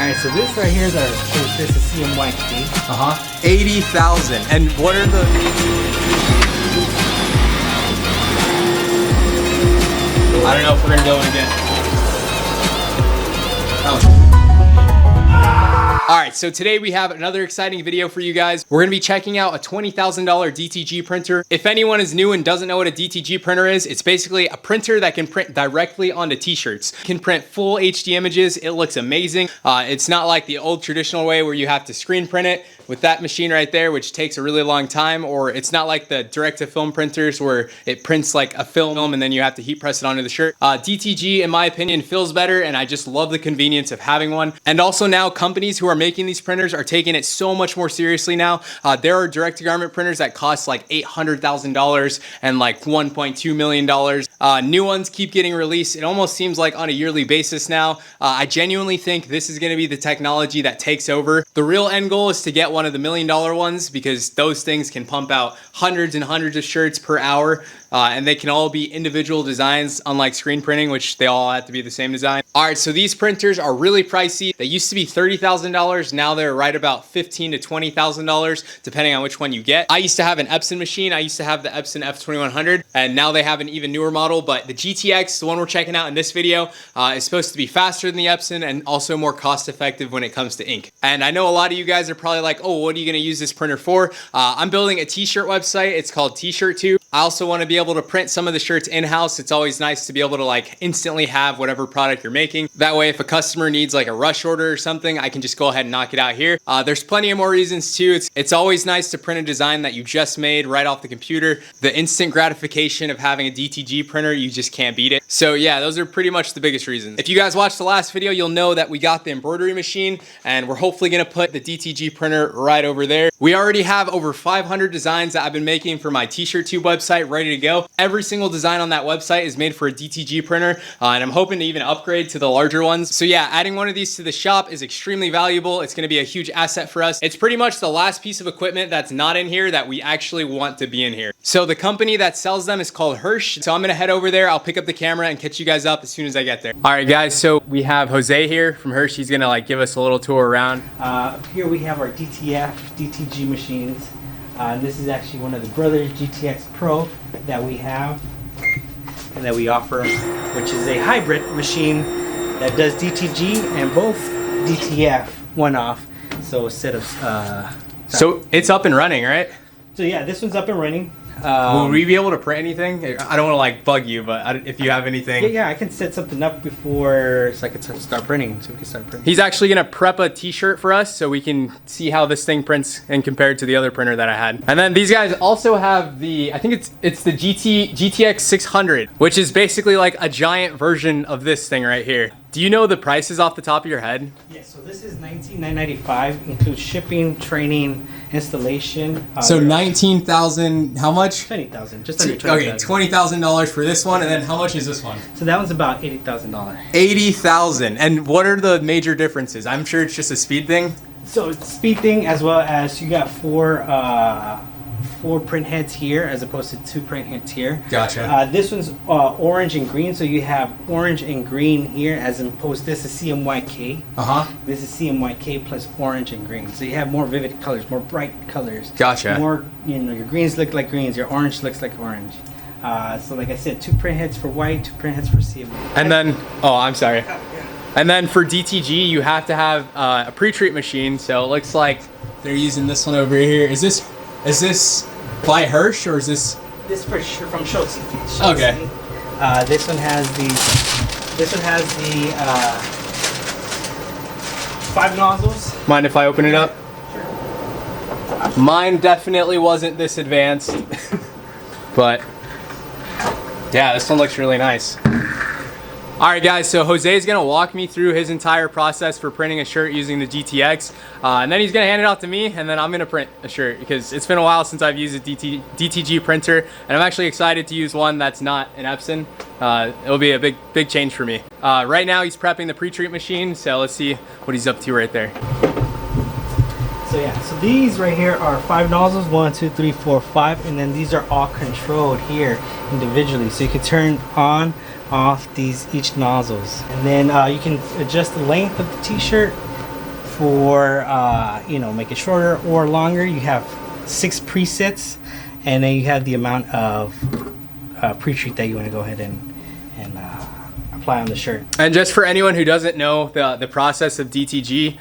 Alright, so this right here is our this is CMYK. 80,000. And what are the... I don't know if we're gonna go in again. Oh. All right, so today we have another exciting video for you guys. We're gonna be checking out a $20,000 DTG printer. If anyone is new and doesn't know what a DTG printer is, it's basically a printer that can print directly onto t-shirts. Can print full HD images. It looks amazing. It's not like the old traditional way where you have to screen print it with that machine right there, which takes a really long time, or it's not like the direct-to-film printers where it prints like a film and then you have to heat press it onto the shirt. DTG, in my opinion, feels better, and I just love the convenience of having one. And also now, companies who are making these printers are taking it so much more seriously now. There are direct-to-garment printers that cost like $800,000 and like $1.2 million. New ones keep getting released. It almost seems like on a yearly basis now. I genuinely think this is gonna be the technology that takes over. The real end goal is to get one of the $1 million ones, because those things can pump out hundreds and hundreds of shirts per hour, and they can all be individual designs, unlike screen printing, which they all have to be the same design. All right, so these printers are really pricey. They used to be $30,000. Now they're right about $15,000 to $20,000, depending on which one you get. I used to have an Epson machine. I used to have the Epson F2100, and now they have an even newer model, but the GTX, the one we're checking out in this video, is supposed to be faster than the Epson and also more cost effective when it comes to ink. And I know a lot of you guys are probably like, oh, what are you gonna use this printer for? I'm building a t-shirt website. It's called T-Shirt Tube. I also want to be able to print some of the shirts in-house. It's always nice to be able to like instantly have whatever product you're making. That way, if a customer needs like a rush order or something, I can just go ahead and knock it out here. There's plenty of more reasons too. It's always nice to print a design that you just made right off the computer. The instant gratification of having a DTG printer, you just can't beat it. So yeah, those are pretty much the biggest reasons. If you guys watched the last video, you'll know that we got the embroidery machine, and we're hopefully gonna put the DTG printer right over there. We already have over 500 designs that I've been making for my T-shirt Tube website ready to go. Every single design on that website is made for a DTG printer, and I'm hoping to even upgrade to the larger ones. So yeah, adding one of these to the shop is extremely valuable. It's gonna be a huge asset for us. It's pretty much the last piece of equipment that's not in here that we actually want to be in here. So the company that sells them is called Hersh. So I'm gonna head over there. I'll pick up the camera and catch you guys up as soon as I get there. All right, guys, so we have Jose here from Hersh. He's gonna like give us a little tour around. Here we have our DTG machines. This is actually one of the Brother GTX Pro that we have and that we offer, which is a hybrid machine that does DTG and both DTF one-off. So instead of so it's up and running, right? So yeah, this one's up and running. Will we be able to print anything? I don't want to like bug you, but if you have anything. Yeah, I can set something up before so I can start printing. So we can start printing. He's actually gonna prep a t-shirt for us so we can see how this thing prints and compared to the other printer that I had. And then these guys also have the, I think it's the GTX 600, which is basically like a giant version of this thing right here. Do you know the prices off the top of your head? Yeah, so this is $19,995, includes shipping, training, installation. So 19,000, how much? 20,000, just under 20,000. Okay, $20,000 for this one, and then how much is this one? So that one's about $80,000. 80,000, and what are the major differences? I'm sure it's just a speed thing. So it's speed thing, as well as you got four print heads here as opposed to 2 print heads here. Gotcha. This one's orange and green, so you have orange and green here as opposed, this is CMYK. This is CMYK plus orange and green. So you have more vivid colors, more bright colors. Gotcha. More, you know, your greens look like greens, your orange looks like orange. So like I said, 2 print heads for white, 2 print heads for CMYK. And then, oh, I'm sorry. And then for DTG, you have to have a pre-treat machine. So it looks like they're using this one over here. Is this by Hersh, or is this? This for sure from Schultz. Okay. This one has the 5 nozzles. Mind if I open it up? Sure. Mine definitely wasn't this advanced, but yeah, this one looks really nice. All right, guys, so Jose is gonna walk me through his entire process for printing a shirt using the GTX, and then he's gonna hand it out to me, and then I'm gonna print a shirt because it's been a while since I've used a DTG printer, and I'm actually excited to use one that's not an Epson. It'll be a big change for me. Right now, he's prepping the pre-treat machine, so let's see what he's up to right there. So yeah, so these right here are 5 nozzles, 1, 2, 3, 4, 5, and then these are all controlled here individually, so you can turn on, off each nozzles, and then you can adjust the length of the t-shirt for you know, make it shorter or longer. You have 6 presets, and then you have the amount of pre-treat that you want to go ahead and apply on the shirt. And just for anyone who doesn't know the process of DTG,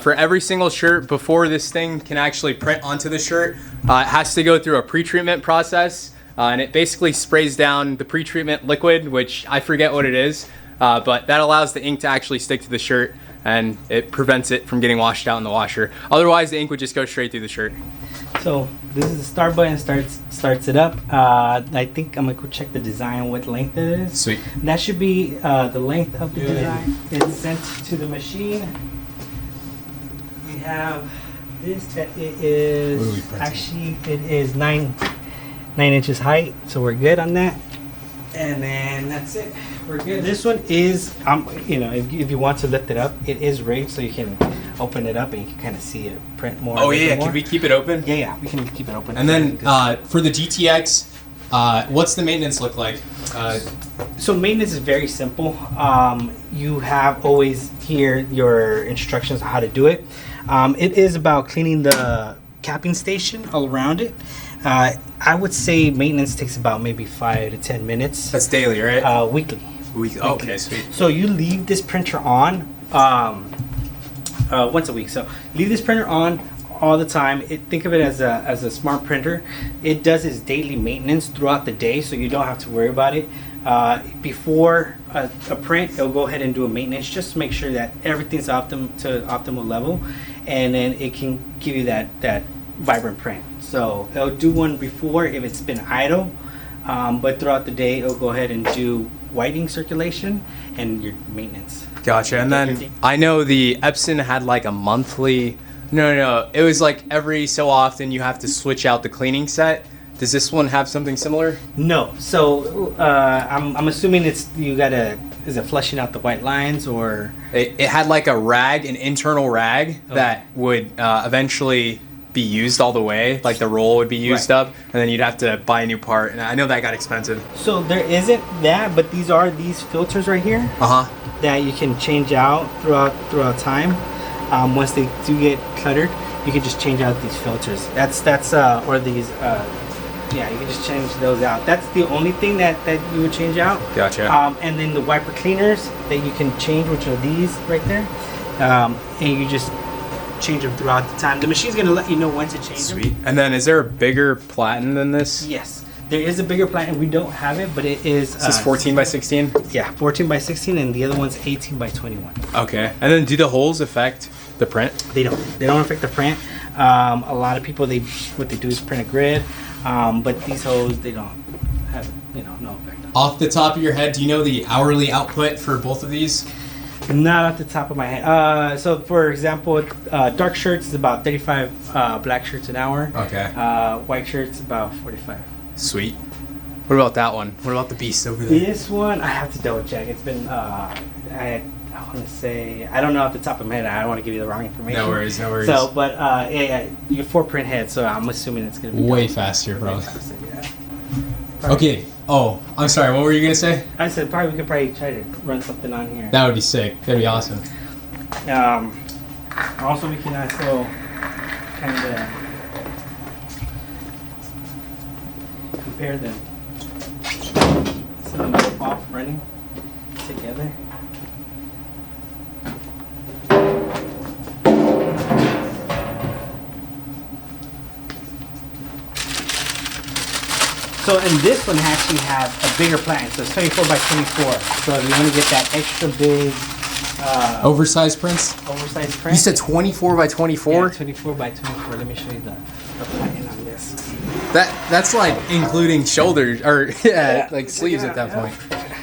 for every single shirt, before this thing can actually print onto the shirt, it has to go through a pre-treatment process, and it basically sprays down the pre-treatment liquid, which I forget what it is, but that allows the ink to actually stick to the shirt, and it prevents it from getting washed out in the washer. Otherwise, the ink would just go straight through the shirt. So this is the start button, starts it up. I think I'm gonna go check the design, what length it is. Sweet. That should be the length of the design. It's sent to the machine. We have this that it is actually it is 9 inches height, so we're good on that. And then that's it. We're good. This one is, you know, if you want to lift it up, it is rigged so you can open it up and you can kind of see it print more. Oh yeah, can we keep it open? Yeah, we can keep it open. And then for the GTX, what's the maintenance look like? So maintenance is very simple. You have always here your instructions on how to do it. It is about cleaning the capping station all around it. I would say maintenance takes about maybe 5 to 10 minutes. That's daily, right? Weekly. Okay, sweet. So you leave this printer on once a week. So leave this printer on all the time. Think of it as a smart printer. It does its daily maintenance throughout the day, so you don't have to worry about it. Before a print, it'll go ahead and do a maintenance just to make sure that everything's to optimal level, and then it can give you that vibrant print. So it'll do one before if it's been idle, but throughout the day it'll go ahead and do whitening circulation and your maintenance. Gotcha. And then I know the Epson had like a monthly. No, it was like every so often you have to switch out the cleaning set. Does this one have something similar? No. So I'm assuming is it flushing out the white lines, or it had like a rag, an internal rag that would eventually be used all the way, like the roll would be used up, and then you'd have to buy a new part, and I know that got expensive. So there isn't that, but these filters right here that you can change out throughout time. Once they do get cluttered, you can just change out these filters. Or these yeah, you can just change those out. That's the only thing that you would change out. Gotcha. And then the wiper cleaners that you can change, which are these right there, and you just change them throughout the time. The machine's gonna let you know when to change them. Sweet. And then is there a bigger platen than this? Yes, there is a bigger platen. We don't have it, but it is. This is 14 by 16? Yeah, 14 by 16, and the other one's 18 by 21. Okay. And then do the holes affect the print? They don't. They don't affect the print. A lot of people, what they do is print a grid, but these holes, they don't have, no effect. Off the top of your head, do you know the hourly output for both of these? Not off the top of my head. So for example, dark shirts is about 35 black shirts an hour. Okay. White shirts about 45. Sweet. What about that one? What about the beast over there? This one, I have to double check. It's been, I want to say, I don't know off the top of my head. I don't want to give you the wrong information. No worries, no worries. So, but yeah, you have 4 print heads, so I'm assuming it's going to be way faster, bro. Way faster, yeah. Okay. Oh, I'm sorry. What were you gonna say? I said we could probably try to run something on here. That would be sick. That'd be awesome. Also, we can also kind of compare them. So them off running together. So, and this one actually has a bigger platen, so it's 24 by 24. So if you want to get that extra big oversized prints? Oversized print. You said 24 by 24? Yeah, 24 by 24. Let me show you the platen on this. That's like including shoulders, or like sleeves at that point.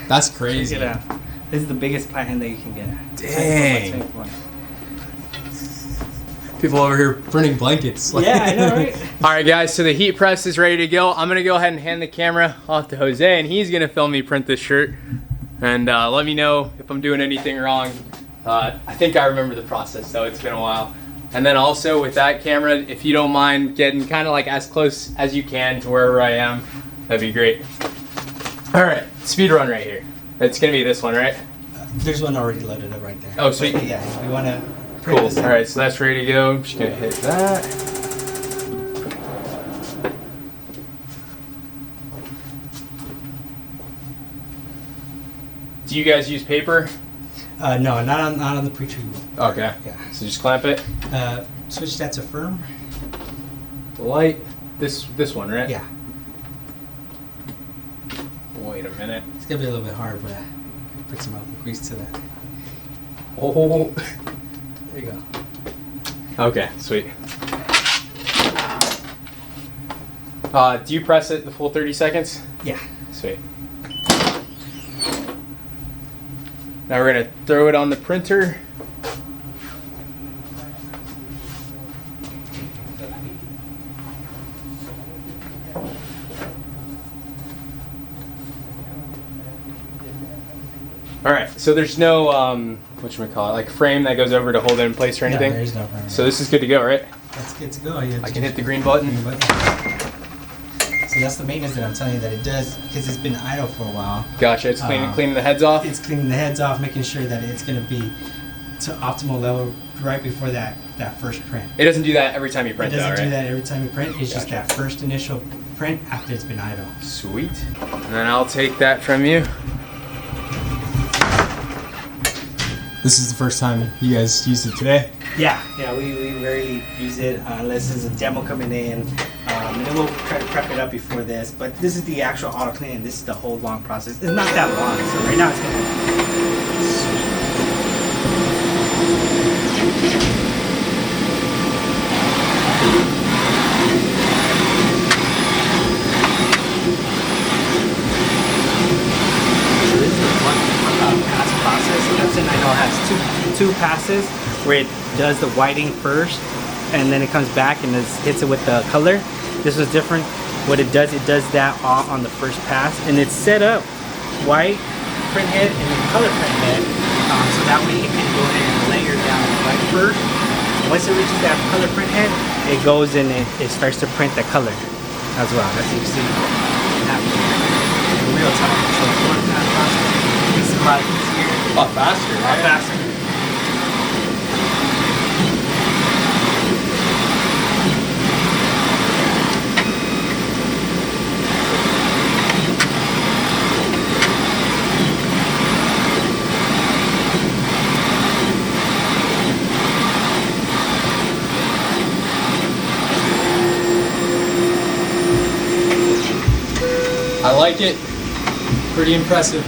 That's crazy. Check it out. This is the biggest platen that you can get. Dang. People over here printing blankets. Yeah, I know, right? All right, guys, so the heat press is ready to go. I'm going to go ahead and hand the camera off to Jose, and he's going to film me print this shirt. And let me know if I'm doing anything wrong. I think I remember the process, though. It's been a while. And then also with that camera, if you don't mind getting kind of like as close as you can to wherever I am, that'd be great. All right, speed run right here. It's going to be this one, right? There's one already loaded up right there. Oh, sweet. Yeah, if you want to print Cool. this All out. right, so that's ready to go. I'm just gonna hit that. Do you guys use paper? No, not on the pre-treatment. Okay. Yeah. So just clamp it. Switch that to firm. The light. This one, right? Yeah. Wait a minute. It's gonna be a little bit hard, but put some grease to that. Oh. There you go. Okay, sweet. Do you press it the full 30 seconds? Yeah. Sweet. Now we're gonna throw it on the printer. All right, so there's no whatchamacallit, like frame that goes over to hold it in place or anything? No, there's no frame. So this is good to go, right? That's good to go. I can hit the green button. So that's the maintenance that I'm telling you that it does, because it's been idle for a while. Gotcha, it's cleaning the heads off? It's cleaning the heads off, making sure that it's going to be to optimal level right before that first print. It doesn't do that every time you print, It doesn't though, right? do that every time you print. It's just Gotcha. that first initial print after it's been idle. Sweet. And then I'll take that from you. This is the first time you guys used it today? Yeah, we rarely use it unless there's a demo coming in. And then we'll try to prep it up before this. But this is the actual auto cleaning. This is the whole long process. It's not that long, so right now it's gonna. So this is the one pass process. Epson, I know, has two passes where it does the whiting first, and then it comes back and hits it with the color. This was different. What it does that all on the first pass, and it's set up white print head and then color print head, so that way it can go ahead and layer down the white first. Once it reaches that color print head, it goes and it starts to print the color as well. That's what you see happening in real time. So it's one pass process. Makes it a lot easier. A lot faster, A lot faster. I like it. Pretty impressive.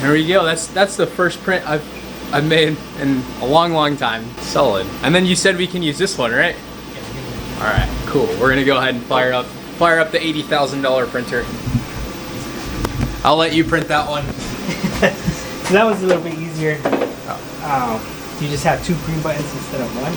There we go. That's the first print I've made in a long time. Solid. And then you said we can use this one, right? All right, cool. We're gonna go ahead and fire up the $80,000 printer. I'll let you print that one. So that was a little bit easier. You just have two green buttons instead of one.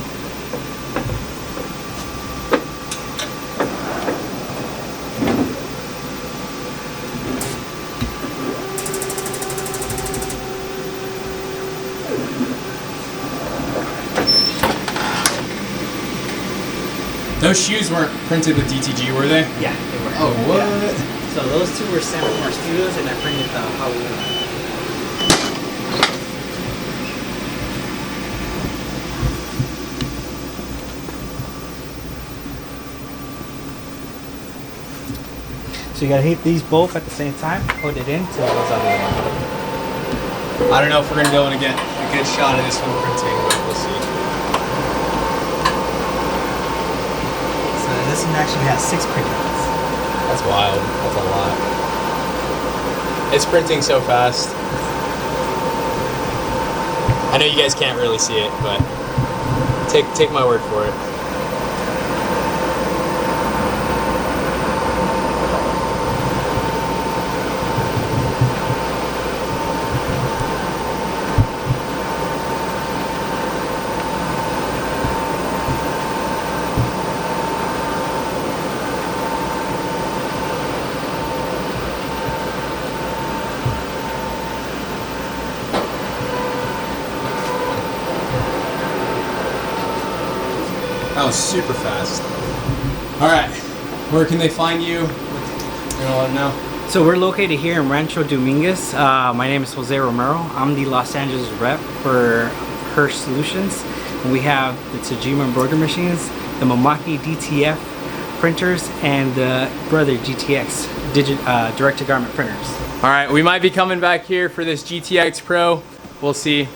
Those shoes weren't printed with DTG, were they? Yeah, they were. Oh, what? Yeah. So those two were sent from our studios, and I printed the Halloween. So you gotta hit these both at the same time, hold it in till it goes out of the way. I don't know if we're gonna be able to get a good shot of this one printing, but we'll see. So this one actually has 6 print heads. That's wild. That's a lot. It's printing so fast. I know you guys can't really see it, but take my word for it. That was super fast. All right, where can they find you? You're gonna let them know. So we're located here in Rancho Dominguez. My name is Jose Romero. I'm the Los Angeles rep for Hersh Solutions. And we have the Tajima embroidery machines, the Momaki DTF printers, and the Brother GTX direct-to-garment printers. All right, we might be coming back here for this GTX Pro. We'll see.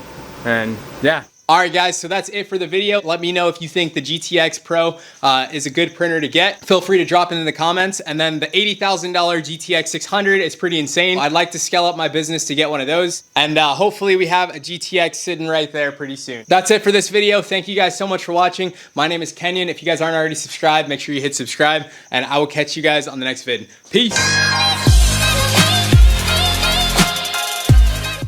And yeah. All right, guys, so that's it for the video. Let me know if you think the GTX Pro is a good printer to get. Feel free to drop it in the comments. And then the $80,000 GTX 600 is pretty insane. I'd like to scale up my business to get one of those. And hopefully we have a GTX sitting right there pretty soon. That's it for this video. Thank you guys so much for watching. My name is Kenyon. If you guys aren't already subscribed, make sure you hit subscribe, and I will catch you guys on the next vid. Peace.